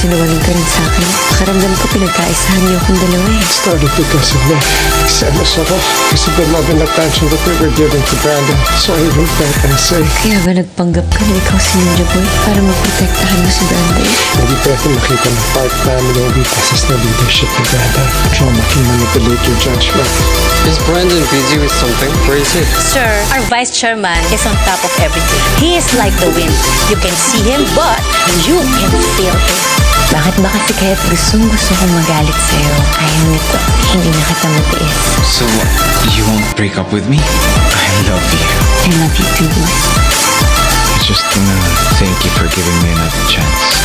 nagsinungaling ka rin sa akin. Pakiramdam ko pinagkaisahan niyo akong dalawa eh. It started because of me. Nagselos ako kasi the love and attention that we were giving to Brandon. So I wrote that essay. Kaya ba nagpanggap ka na ikaw si Ninja Boy para maprotektahan mo si Brandon? Hindi pwede makita ng part namin yung weaknesses na leadership ni Brandon. Trauma can manipulate your judgment. Is Brandon busy with something? Where is he? Sir, our vice chairman is on top of everything. He is like the wind. You can see him, but you can feel him. Bakit ba kasi kahit gustong-gusto kong magalit sa'yo, ayaw nito, hindi na kita matiis. So, you won't break up with me? I love you. I love you too, boys. I just wanna thank you for giving me another chance.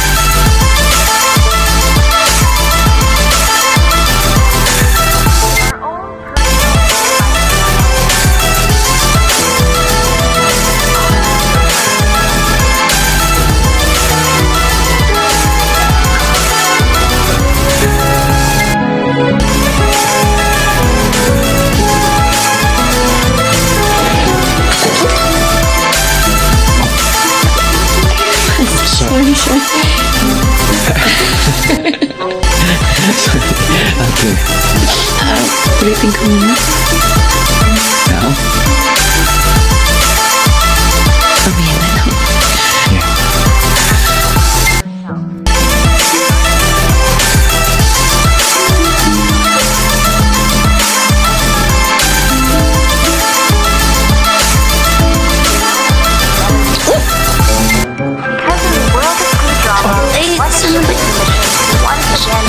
Sorry, sir. Okay. Ulitin ko muna. Now? Mamaya na lang. Yeah.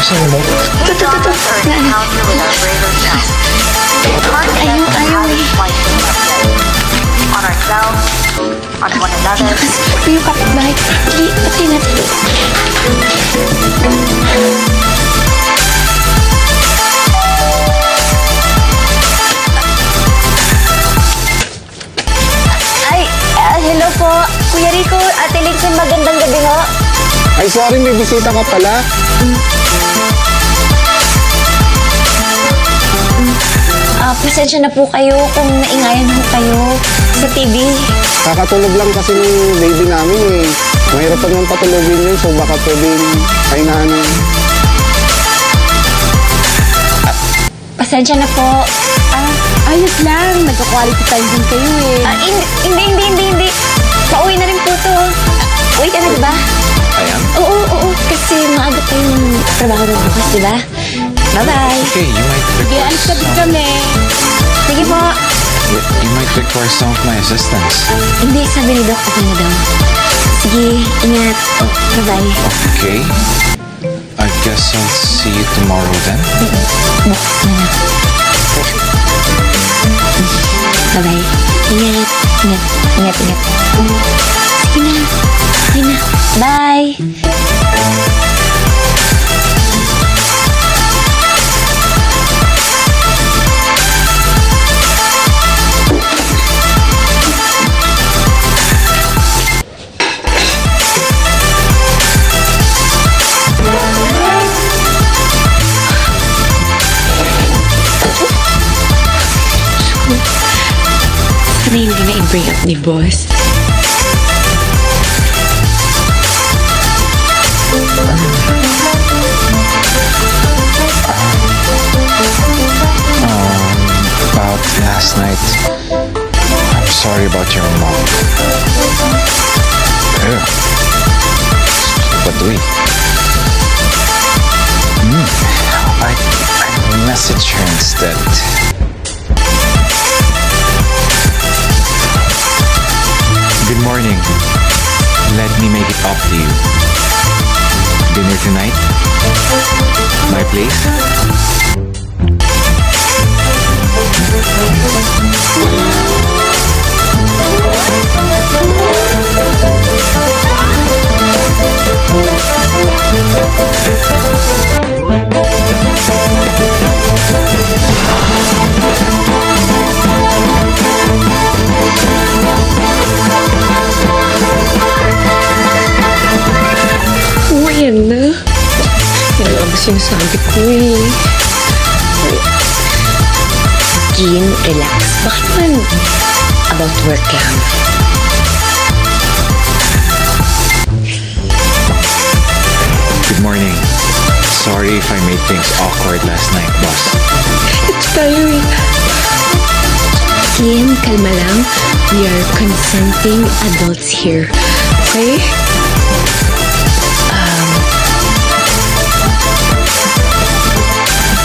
Saan mo? Ito. Ayaw eh. On ourselves, on one another. Kasi yung kapitbahay. Hindi, patay natin. Ay, hello po. Kuya Rico, Ate Lixin, magandang gabi ho. Ay, sorry, may bisita ka pala. Pasensya na po kayo kung naingayan ho kayo sa TV. Kakatulog lang kasi ng baby namin eh. Mahirap pa naman patulogin yun, so baka pwedeng pahingahan ng... Pasensya na po. Ayos lang. Nagka-quality time din kayo eh. Hindi. Pauwi na rin po to. Uwi ka na, diba? I am? Oo. Kasi maaga pa yung trabaho mo bukas, diba? Bye-bye. Okay, you might require Sige po. You might require some of my assistance. Hindi, sabi ni Doc, okay na daw. Sige, ingat. Bye-bye. Okay. I guess I'll see you tomorrow then. Bukas na lang. Bye-bye. Ingat. Sige na. Okay na. Bye. Sana hindi na i-bring up ni boss. About last night. I'm sorry about your mom. But wait. I message her instead. Good morning. Let me make it up to you. Dinner tonight? My place? Ayan na. Yan ang sinasabi ko eh. Gin, relax. Bakit man about work lang? Good morning. Sorry if I made things awkward last night, boss. It's tiring. Kim, kalma lang. We are consenting adults here. Okay?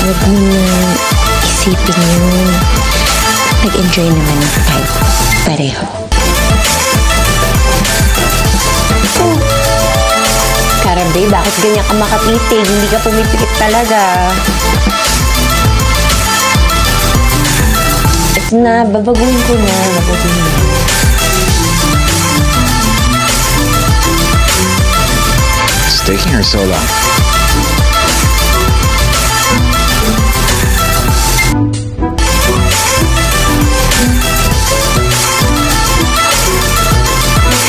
Huwag mo na isipin yun. Nag-enjoy naman tayo pareho. Karabe, bakit ganyan ka makatitig? Hindi ka pumipikit talaga. Ito na, babaguhin ko na. Babaguhin na. It's taking her so long.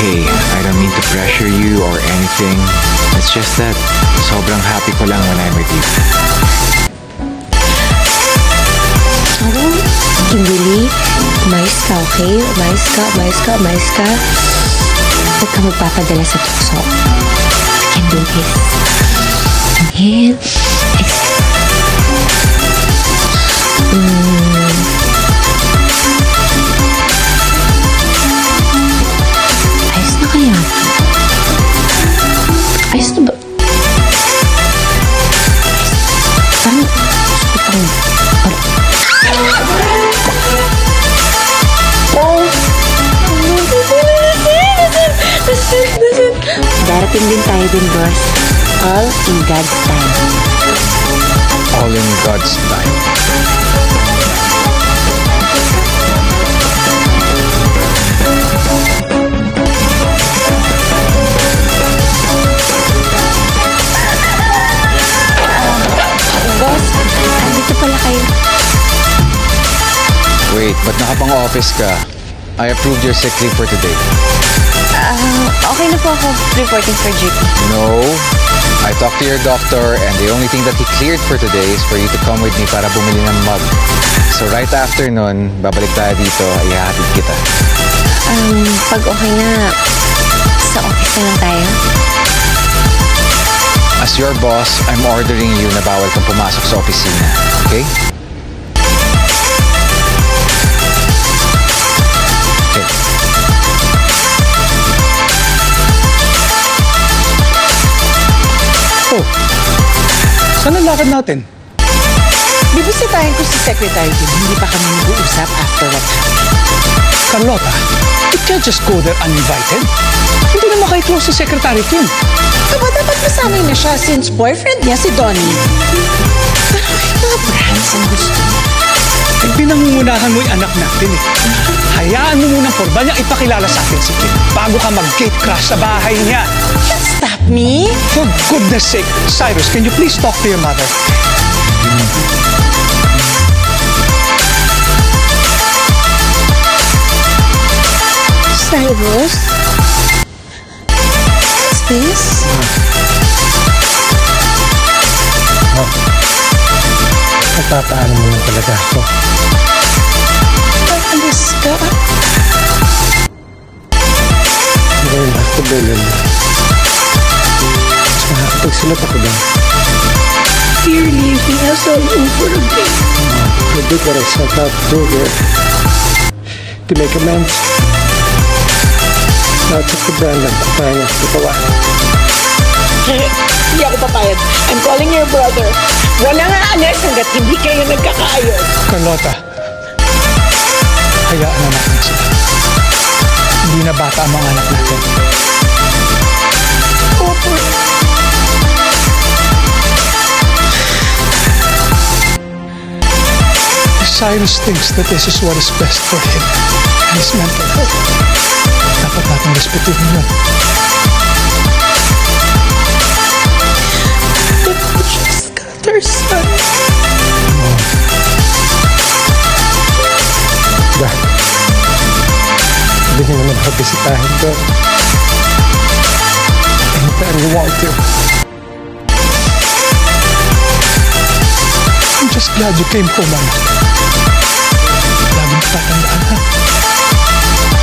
Hey, I don't mean to pressure you or anything. It's just that sobrang happy ko lang when I'm with you. Ako, Kimberly, umayos ka, okay? Umayos ka, umayos ka, umayos ka. Huwag ka magpapadala sa tukso. We can do this. Inhale. Ayos na kaya? Ayos na ba? Parang gusto ko Darating din tayo dun, boss. All in God's time. All in God's time. Boss, andito pala kayo. Wait, ba't nakapang-office ka? I approved your sick leave for today. Okay na po ako reporting for duty. No. I talked to your doctor and the only thing that he cleared for today is for you to come with me para bumili ng mug. So right after nun, babalik tayo dito, ihahatid kita. Pag okay na, sa office na lang tayo. As your boss, I'm ordering you na bawal kang pumasok sa opisina. Okay? Okay. Oh, saan ang lakad natin? Bibisitahin ko si Secretary Kim. Hindi pa kami nag-uusap after what happened. Carlota, you can't just go there uninvited. Hindi naman kayo close si Secretary Kim. Diba dapat masanay na siya since boyfriend niya si Donnie? Pero may mga brands ang gusto. Eh, pinangungunahan mo yung anak natin eh. Hayaan mo munang formal niyang ipakilala sa atin si Kim bago ka mag-gate crash sa bahay niya. Can't stop me. For goodness sake, Cyrus, can you please talk to your mother? Cyrus? What's this? Nagpapaano mo na talaga ako. Alis ka? I'm going back to Berlin. Mas makakapagsulat ako doon. You're leaving us all over again. I did what I set out to do here. To make amends. Now it's up to Brandon. Paano nagpatawa. Hindi ako papayag. I'm calling your brother. Wala nga anes hanggat hindi kayo nagkakaayos. Carlota, hayaan na natin sila. Hindi na bata ang mga anak natin. Opo. Cyrus thinks that this is what is best for him and his mental health. Dapat natin respetuhin yun. But we just got our son. Dad, hindi naman ako bisitahin ko. Anytime you want to. I'm just glad you came home, anak. Laging tatandaan, ha?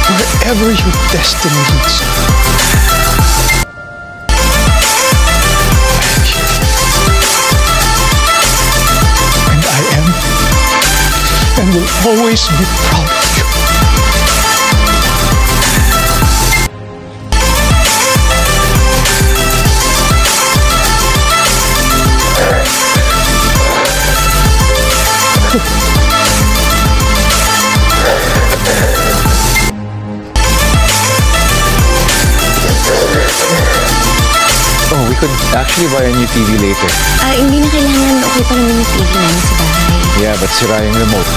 Wherever your destiny leads you, I am always be proud of you. Oh, we could actually buy a new TV later. Hindi na kailangan. Okay pa naman yung TV namin sa bahay. Yeah, but sira yung remote.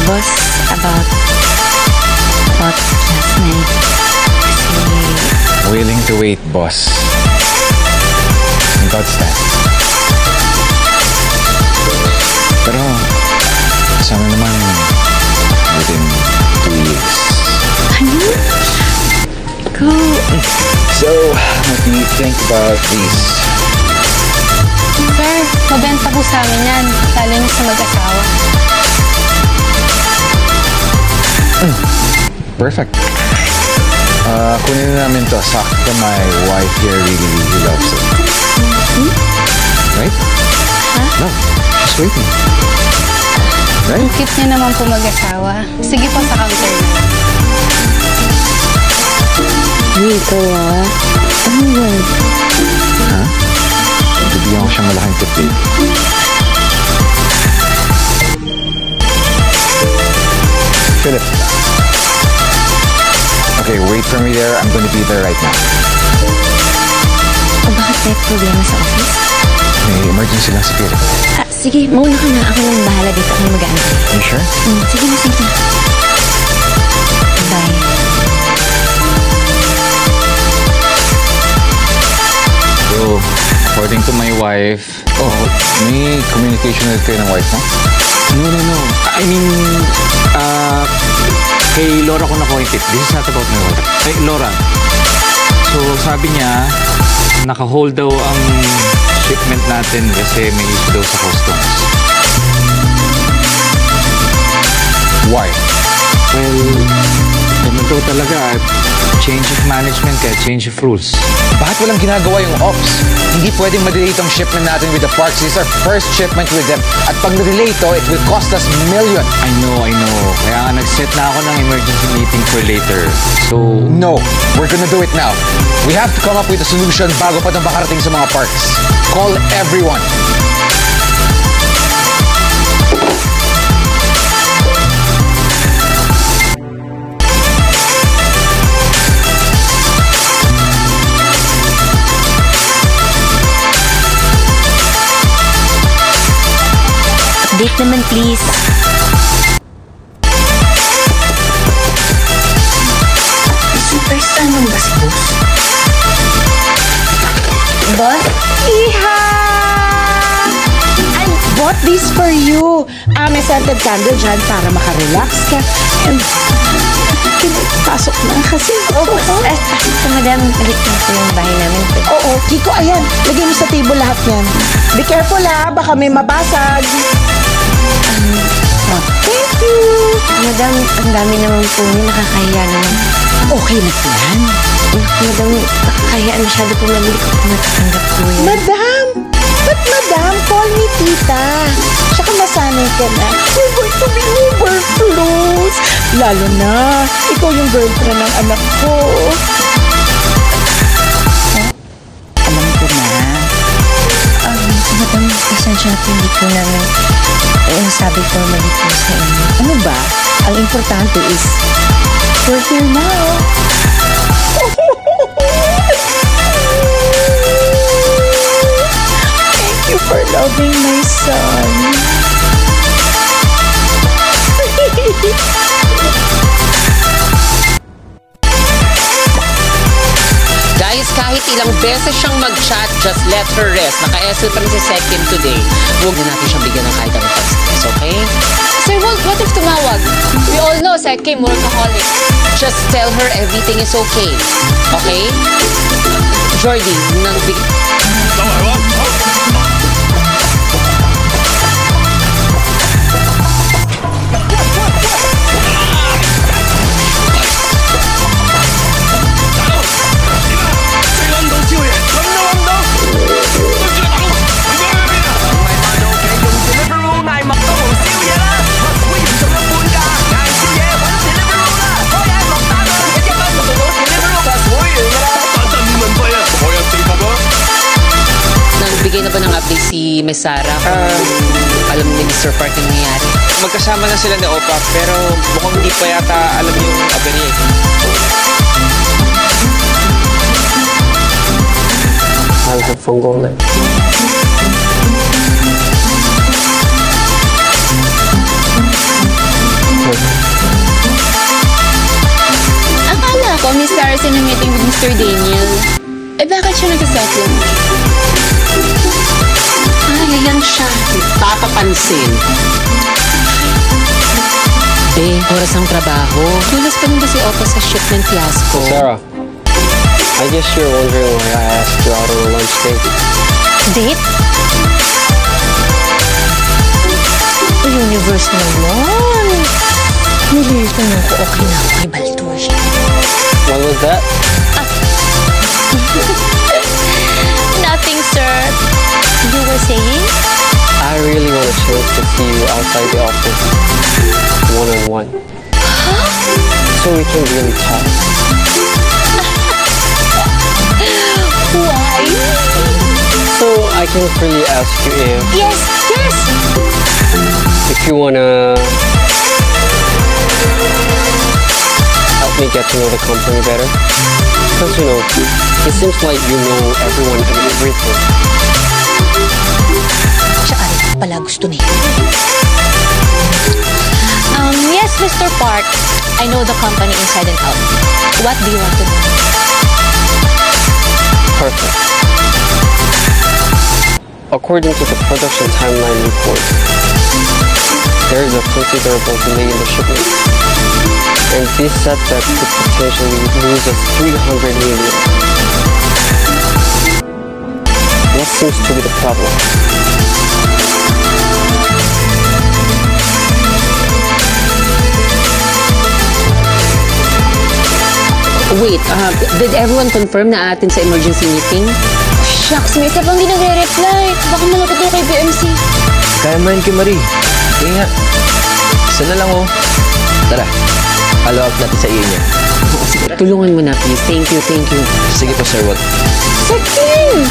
Boss, about last night. Kasi... Willing to wait, boss. In God's time. Pero, sana naman within 2 years. Ano? Ikaw... So, what do you think about these? Sir, mabenta po sa amin yan. Lalo na sa mag-asawa. Perfect. Kunin na namin to. Sakto, my wife here really loves it. Right? No, she's waiting. Right? Cute niya naman po mag-asawa. Sige po sa counter na. Ikaw ano yun? Ha? Bibigyan ko siyang malaking tip, babe. Philip. Okay, wait for me there. I'm gonna be there right now. Bakit may problema sa office? May emergency lang si Philip. Sige, mauna ka na. Ako lang bahala dito. Ako lang mag-aantay. You sure? Sige na. Bye. So, according to my wife... Oh, may communication ulit kayo ng wife mo? No. I mean, kay Laura ko nakuha yung tip. This is not about my wife. Hey, Laura. So, sabi niya, naka-hold daw ang shipment natin kasi may issue daw sa customs. Why? Well, ganun daw talaga. Change of management kaya change of rules. Bakit walang ginagawa yung ops? Hindi pwedeng ma-delay itong shipment natin with the parks. This is our first shipment with them. At pag na-delay ito, it will cost us millions. I know. Kaya nga nag-set na ako ng emergency meeting for later. So... No, we're gonna do it now. We have to come up with a solution bago pa itong makarating sa mga parks. Call everyone. Update naman, please. Superstar naman ba si boss? Boss? Iha! I bought this for you. May scented candle dyan para makarelax ka. And, pasok na kasi. Madam, balik na po yung bahay namin. Oo, Kiko, ayan. Lagay mo sa table lahat yan. Be careful baka may mabasag. Thank you. Madam, ang dami naman po niya. Nakakahiya naman. Okay na yan. Madam, nakakahiya. Masyado po mabili ko po matatanggap po yan. Madam! But madam, call me tita. Tsaka masanay ka na. We're going to be overflows. Lalo na, ikaw yung girlfriend ng anak ko. Alam ko na. Madam, pasensya na po, hindi po namin sabi ko mali po sa inyo. Ano ba? Ang importante is, we're here now. Thank you for loving my son. Guys, kahit ilang beses siyang mag-chat, just let her rest. Naka-SL pa rin si Sekim today. Huwag na natin siyang bigyan ng kahit anong stress, okay? Sir, what if tumawag? We all know Sekim, workaholic. Just tell her everything is okay. Okay? Jordy, nang ba ng update si Miss Sarah kung alam ni Mr. Park yung nangyayari? Magkasama na sila ni Opa, pero mukhang hindi pa yata alam yung aberya. I'll have fungal life. Akala ko, Miss Saracen na meeting with Mr. Daniel. Eh, bakit siya nag-settle? Yan siya. Papapansin. Oras ng trabaho. Tulas pa rin ba si Opa sa shipment fiasco? Sarah, I guess you're wondering why I asked you out on a lunch date. Date? Universe naman. Nililito mo ko, okay na ako kay Baltoy. What was that? Nothing, sir. You were saying? I really want a chance to see you outside the office, one-on-one. Huh? So we can really talk. Why? So I can freely ask you if... Yes. If you wanna... help me get to know the company better. Because, you know, it seems like you know everyone and everything. Tsaka rin pala gusto niya. Yes, Mr. Park. I know the company inside and out. What do you want to know? Perfect. According to the production timeline report, there is a considerable delay in the shipment. And this setback could potentially lose us $300 million. What seems to be the problem? Wait, did everyone confirm na atin sa emergency meeting? Shucks, may isa pang di nagre-reply. Baka malapit na kay BMC. Kaya mo yun kay Marie. Sige nga. Isa na lang oh. Tara, follow up natin sa iyo niya. Sige, tulungan mo na please. Thank you. Sige po, Sir Walt. Sir Kim!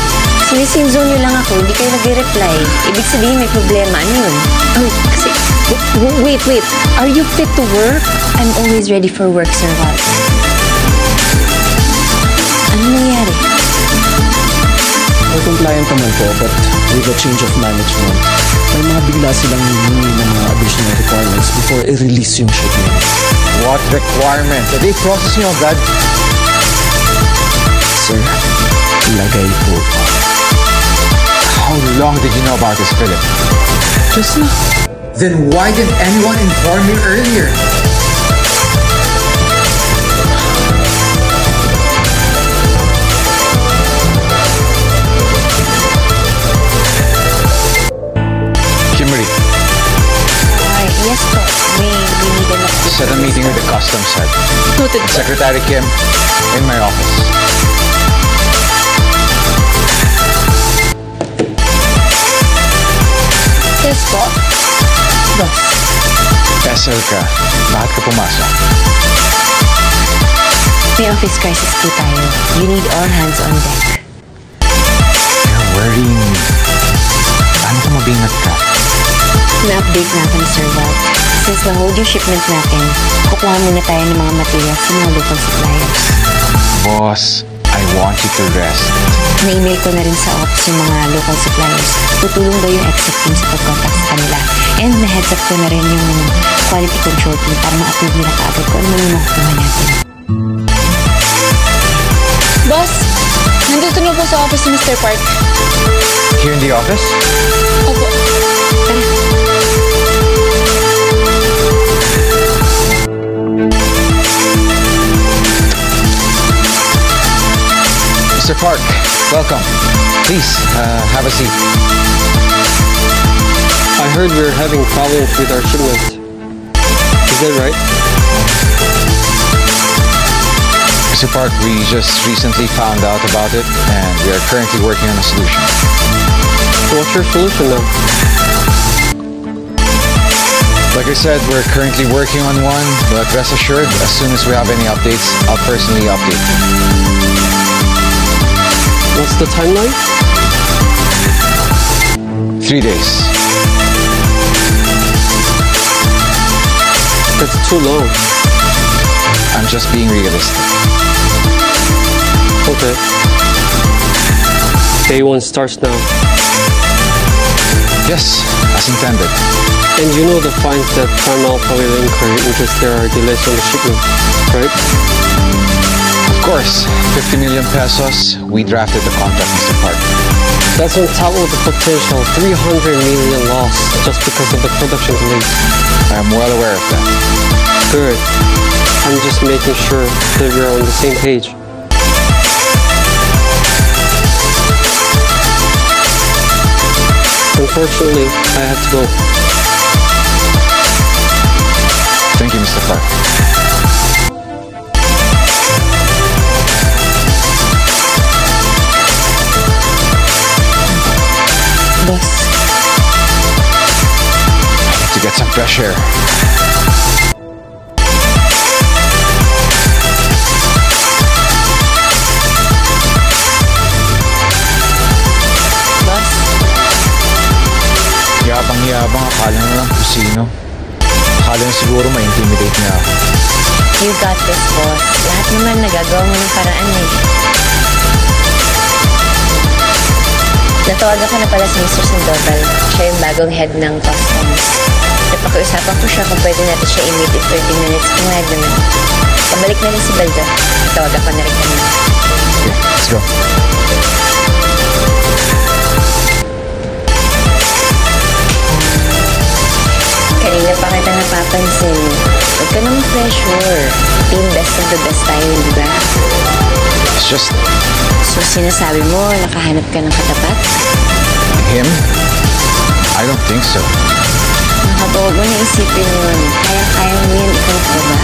Sinisinzo niyo lang ako, hindi kayo nagre-reply. Ibig sabihin may problema. Ano yun? Kasi, wait. Are you fit to work? I'm always ready for work, Sir Walt. Ano nangyari? We're compliant naman po, but with a change of management, may mga bigla silang hihingi ng mga additional requirements before i-release yung shipment. What requirements? Are they processing of that? Sir, lagay po. How long did you know about this, Philip? Just now. Then why didn't anyone inform me earlier? Kimberly. Yes po. We need an update. Set a meeting with the customs head. Noted. Secretary Kim, in my office. Yes po. Boss. Vessel ka. Bakit ka pumasok? May office crisis po tayo. You need all hands on deck. You're worrying me. Paano ka mabingat ka? Na-update na ako ni Sir Walt. Since na-hold yung shipment natin, kukuha muna tayo ng mga materials sa mga local suppliers. Boss, I want you to rest. Na-email ko na rin sa ops yung mga local suppliers. Tutulong daw yung exec team sa pag-contact sa kanila. And na-heads up ko na rin yung quality control team para ma-approve nila kaagad kung ano yung makukuha natin. Boss, nandito na po sa office ni Mr. Park. Here in the office? Opo. Mr. Park, welcome. Please, have a seat. I heard we're having problems with our shipment. Is that right? Mr. Park, we just recently found out about it and we are currently working on a solution. So what's your solution now? Like I said, we're currently working on one, but rest assured, as soon as we have any updates, I'll personally update you. What's the timeline? 3 days. That's too long. I'm just being realistic. Okay. Day 1 starts now. Yes, as intended. And you know the fines that Prime Alpha will incur in case there are delays on the shipment, right? Of course, 50 million pesos. We drafted the contract, Mr. Park. That's on top of the potential 300 million loss just because of the production delays. I'm well aware of that. Good. I'm just making sure that we're on the same page. Unfortunately, I have to go. Thank you, Mr. Park. Boss, I need to get some fresh air. boss, Yabang-yabang, akala na lang kung sino. Akala na siguro ma-intimidate niya ako. you got this, boss. Lahat naman nagagawa mo ng paraan eh. Natawagan ko na pala si Mr. Sandoval. Siya yung bagong head ng customs. Napakiusapan ko siya kung pwede natin siya i-meet in 30 minutes. Pumayag naman. Pabalik na rin si Baldo. Natawagan ko na rin kanina. Okay, let's go. Kanina pa kita napapansin. Huwag ka naman pressure. Team best of the best tayo, di ba? It's just So sinasabi mo, nakahanap ka ng katapat? him? I don't think so. Nakatuwag mo na isipin yun. Kaya-kaya mo yan, ikaw pa ba?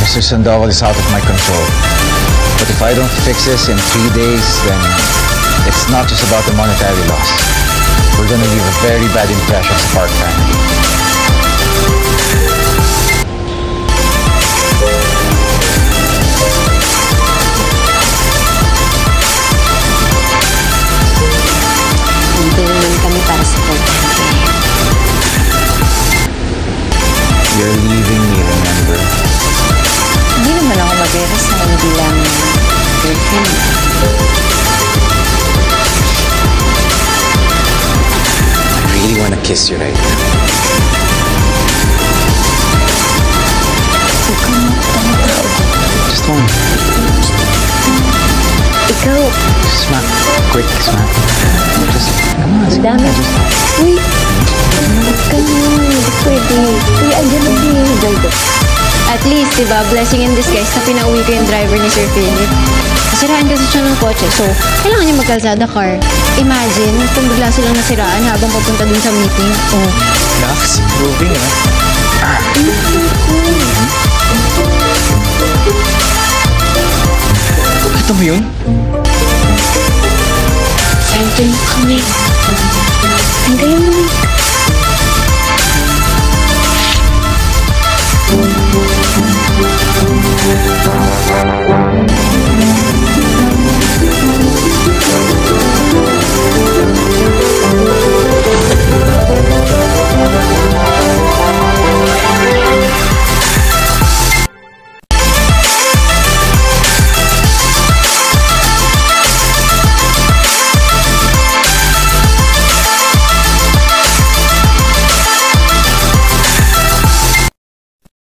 Mr. Sandoval is out of my control. But if I don't fix this in 3 days, then it's not just about the monetary loss. We're gonna leave a very bad impression sa Park family. Hindi naman kami para supportahan kayo. You're leaving me, remember? Hindi naman ako mag-resign bilang girlfriend. I really wanna kiss you right now. Huwag ka mo tumatawag. Just one. Ikaw, Smack. Quick smack. Just, come on. ang dami. Uy! Huwag ka mo. Hindi pwede. Uy, andyan na si Baldo. At least, diba, blessing in disguise na pinauwi ko yung driver ni Sir Philip. Nasiraan kasi siya ng kotse, so kailangan niya magkalsada car. Imagine kung bigla silang nasiraan habang papunta dun sa meeting. Oh. Relax. Moving, ah. Ito mo yun? Saan mo kami? Tanggalin mo